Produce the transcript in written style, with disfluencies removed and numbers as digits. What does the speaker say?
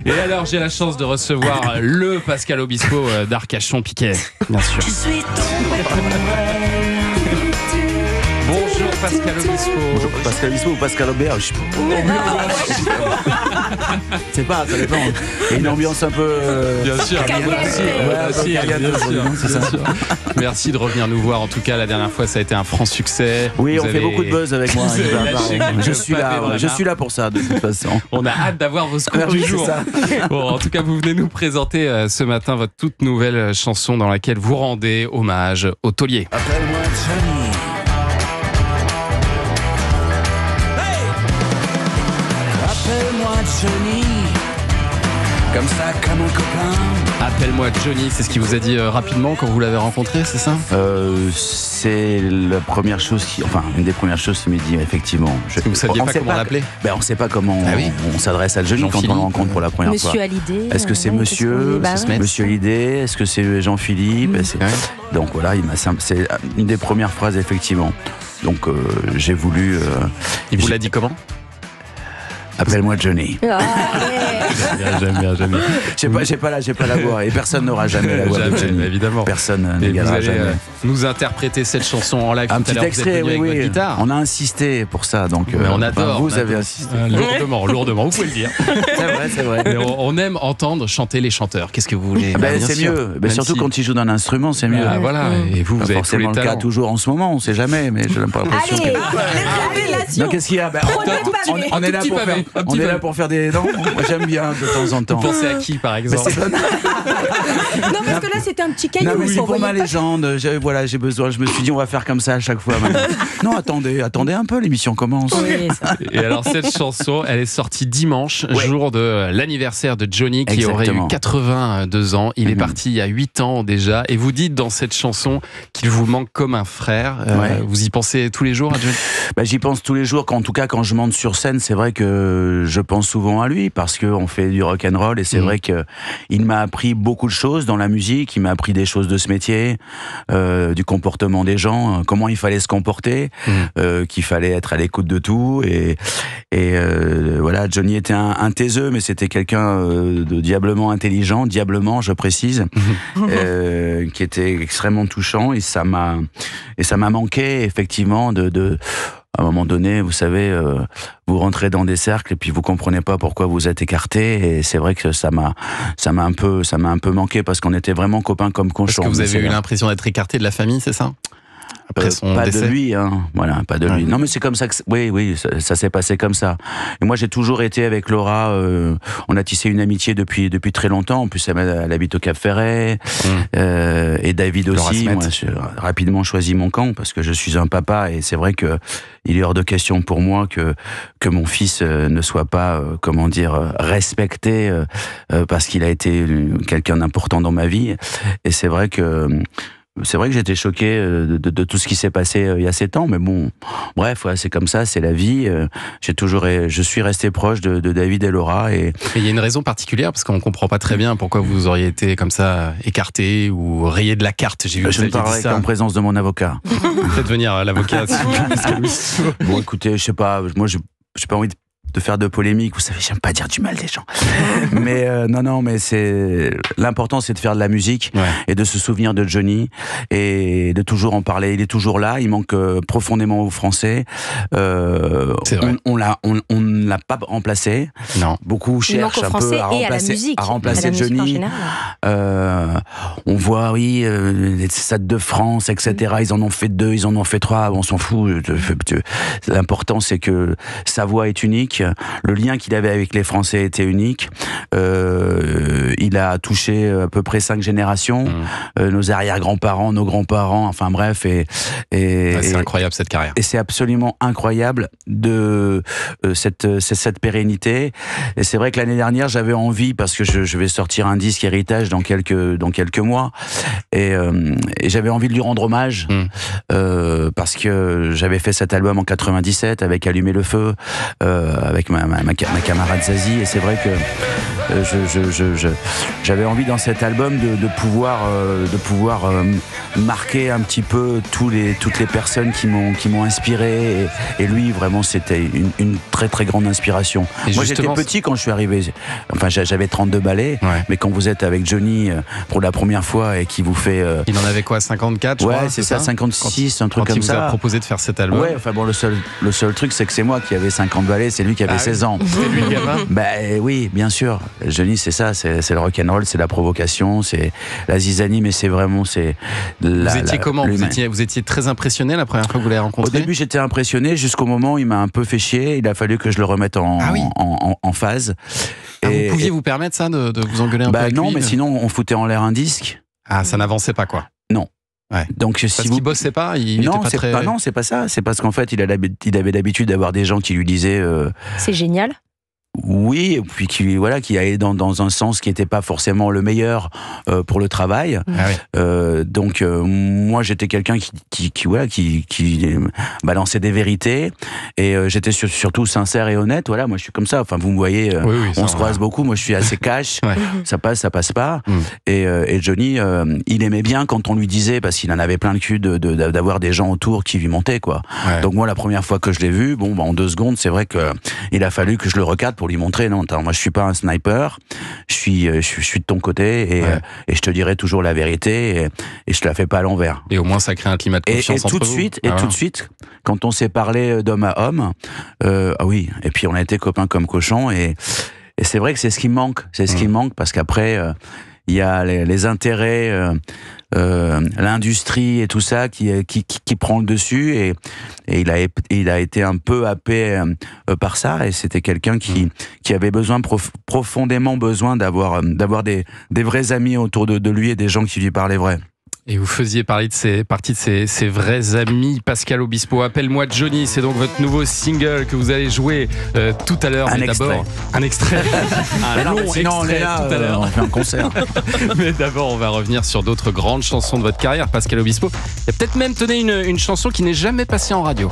Et alors, j'ai la chance de recevoir le Pascal Obispo d'Arcachon-Piquet, bien sûr. Je suis tombé Bonjour Pascal Obispo. Bonjour Pascal Obispo ou Pascal Aubert. C'est pas, ça dépend. Il y a une ambiance un peu. Bien sûr, c'est ça. Merci de revenir nous voir. En tout cas, la dernière fois, ça a été un franc succès. Oui, Vous on fait beaucoup de buzz avec moi. Vous avez lâché Je suis là pour ça, de toute façon. On a hâte d'avoir vos scoops du jour. Bon, en tout cas, vous venez nous présenter ce matin votre toute nouvelle chanson dans laquelle vous rendez hommage au taulier. Appelle-moi Johnny. Appelle-moi Johnny, comme ça, comme un copain. Appelle-moi Johnny, c'est ce qu'il vous a dit rapidement quand vous l'avez rencontré, c'est ça? C'est la première chose une des premières choses qu'il m'a dit, effectivement. Vous saviez pas comment l'appeler? On ne sait pas comment on s'adresse à Johnny quand on le rencontre pour la première fois. Monsieur Hallyday. Est-ce que c'est monsieur Hallyday? Est-ce que c'est Jean-Philippe? Donc voilà, c'est une des premières phrases, effectivement. Donc j'ai voulu. Il vous l'a dit comment? Appelle-moi Johnny. J'aime bien. J'ai pas la voix et personne n'aura jamais la voix de Johnny. Évidemment. Personne Et n'égalera vous allez jamais. nous interpréter cette chanson en live. Un tout à petit l'heure, extrait, vous êtes venu avec votre guitare. On a insisté pour ça, donc on adore. vous avez insisté. Lourdement, vous pouvez le dire. C'est vrai. Mais on aime entendre chanter les chanteurs. Qu'est-ce que vous voulez? C'est mieux. Surtout quand ils jouent d'un instrument, c'est mieux. Voilà. Et vous avez forcément tous les le cas talents. toujours en ce moment, on sait jamais, mais j'ai pas l'impression. Allez, les révélations. Non, qu'est-ce qu'il y a? On est là pour faire des. Non, moi j'aime bien de temps en temps. Vous pensez à qui, par exemple? Non, parce que là, c'était un petit caillou. Non, mais c'est pour ma voyez pas. légende. J'ai besoin. Je me suis dit, on va faire comme ça à chaque fois. Non, attendez un peu, l'émission commence. Oui, ça. Et alors, cette chanson, elle est sortie dimanche, jour de l'anniversaire de Johnny, qui aurait eu 82 ans. Il est parti il y a 8 ans déjà. Et vous dites dans cette chanson qu'il vous manque comme un frère. Vous y pensez tous les jours à Johnny? J'y pense tous les jours. En tout cas, quand je monte sur scène, c'est vrai que je pense souvent à lui parce qu'on fait du rock'n'roll et c'est vrai qu'il m'a appris beaucoup de choses dans la musique. Il m'a appris des choses de ce métier, du comportement des gens, comment il fallait se comporter, qu'il fallait être à l'écoute de tout. Et voilà, Johnny était un taiseux, mais c'était quelqu'un de diablement intelligent, diablement, je précise, qui était extrêmement touchant et ça m'a manqué effectivement à un moment donné, vous savez, vous rentrez dans des cercles et puis vous comprenez pas pourquoi vous êtes écarté et c'est vrai que ça m'a un peu manqué parce qu'on était vraiment copains comme cochons. Parce que vous avez eu l'impression d'être écarté de la famille, c'est ça? Après son décès. De lui, voilà, pas de lui. Non, mais c'est comme ça que, oui, ça s'est passé comme ça. Et moi, j'ai toujours été avec Laura. On a tissé une amitié depuis très longtemps. En plus, elle habite au Cap-Ferret. Et David aussi. Moi, j'ai rapidement choisi mon camp parce que je suis un papa et c'est vrai que il est hors de question pour moi que mon fils ne soit pas, respecté parce qu'il a été quelqu'un d'important dans ma vie. Et c'est vrai que j'étais choqué de tout ce qui s'est passé il y a 7 ans, mais bon, bref, c'est comme ça, c'est la vie. Je suis resté proche de David et Laura. Et il y a une raison particulière, parce qu'on ne comprend pas très bien pourquoi vous auriez été comme ça écarté ou rayé de la carte. J'ai vu je ne parlerai qu'en présence de mon avocat. Faites venir l'avocat. Bon, écoutez, je sais pas, moi, j'ai pas envie de faire de polémique, vous savez, j'aime pas dire du mal des gens. Mais non, mais l'important, c'est de faire de la musique et de se souvenir de Johnny et de toujours en parler. Il est toujours là, il manque profondément aux Français. C'est vrai. On ne l'a pas remplacé. Non. Beaucoup cherchent un peu à remplacer Johnny. On voit, les Stades de France, etc. Ils en ont fait 2, ils en ont fait 3. On s'en fout. L'important, c'est que sa voix est unique. Le lien qu'il avait avec les Français était unique. Il a touché à peu près 5 générations. Nos arrière-grands-parents, nos grands-parents, enfin bref. C'est incroyable cette carrière. Et c'est absolument incroyable de cette pérennité. Et c'est vrai que l'année dernière, j'avais envie, parce que je vais sortir un disque héritage dans quelques mois, et j'avais envie de lui rendre hommage, parce que j'avais fait cet album en 97 avec Allumer le feu, avec ma camarade Zazie, et c'est vrai que j'avais envie dans cet album de pouvoir marquer un petit peu toutes les personnes qui m'ont inspiré, et lui vraiment c'était une très très grande inspiration. Et moi j'étais petit quand je suis arrivé, enfin j'avais 32 ballets, mais quand vous êtes avec Johnny pour la première fois et qui vous fait... Il en avait quoi, 54 je crois, c'est ça, 56, un truc comme ça. Quand il vous a proposé de faire cet album. Ouais, enfin bon, le seul truc c'est que c'est moi qui avais 50 ballets, c'est lui qui avait 16 ans. C'était lui le gamin. Oui, bien sûr. Johnny c'est ça, c'est le rock'n'roll, c'est la provocation, c'est la zizanie, mais c'est vraiment... Vous étiez comment, vous étiez très impressionné la première fois que vous l'avez rencontré? Au début j'étais impressionné, jusqu'au moment où il m'a un peu fait chier, il a fallu que je le remette en phase. Vous pouviez vous permettre ça, de vous engueuler un peu avec non, lui, mais sinon on foutait en l'air un disque. Ah, ça n'avançait pas quoi? Non. Ouais. Donc, parce qu'il bossait pas, non, était pas très... non, c'est pas ça. C'est parce qu'en fait, il avait l'habitude d'avoir des gens qui lui disaient... C'est génial. Oui, et puis qui allait dans un sens qui n'était pas forcément le meilleur pour le travail. Donc moi j'étais quelqu'un qui balançait des vérités, et j'étais surtout sincère et honnête. Voilà, moi je suis comme ça. Enfin vous me voyez, on se croise beaucoup. Moi je suis assez cash. Ça passe pas. Et Johnny, il aimait bien quand on lui disait, parce qu'il en avait plein le cul d'avoir des gens autour qui lui montaient quoi. Donc moi la première fois que je l'ai vu, en 2 secondes, c'est vrai que il a fallu que je le recadre pour lui montrer, non, attends, moi je suis pas un sniper, je suis de ton côté, et je te dirai toujours la vérité, et je te la fais pas à l'envers. Et au moins ça crée un climat de confiance entre vous. Tout de suite, quand on s'est parlé d'homme à homme, et puis on a été copains comme cochons, et c'est vrai que c'est ce qui me manque, parce qu'après il y a les intérêts, l'industrie et tout ça qui prend le dessus, et il a été un peu happé par ça, et c'était quelqu'un qui avait profondément besoin d'avoir des vrais amis autour de lui, et des gens qui lui parlaient vrai. Et vous faisiez partie de ces vrais amis. Pascal Obispo, Appelle-moi Johnny, c'est donc votre nouveau single que vous allez jouer tout à l'heure. Mais d'abord, un extrait. Sinon on est là, tout à l'heure. On fait un concert. Mais d'abord, on va revenir sur d'autres grandes chansons de votre carrière, Pascal Obispo. Il y a peut-être même, tenez, une chanson qui n'est jamais passée en radio.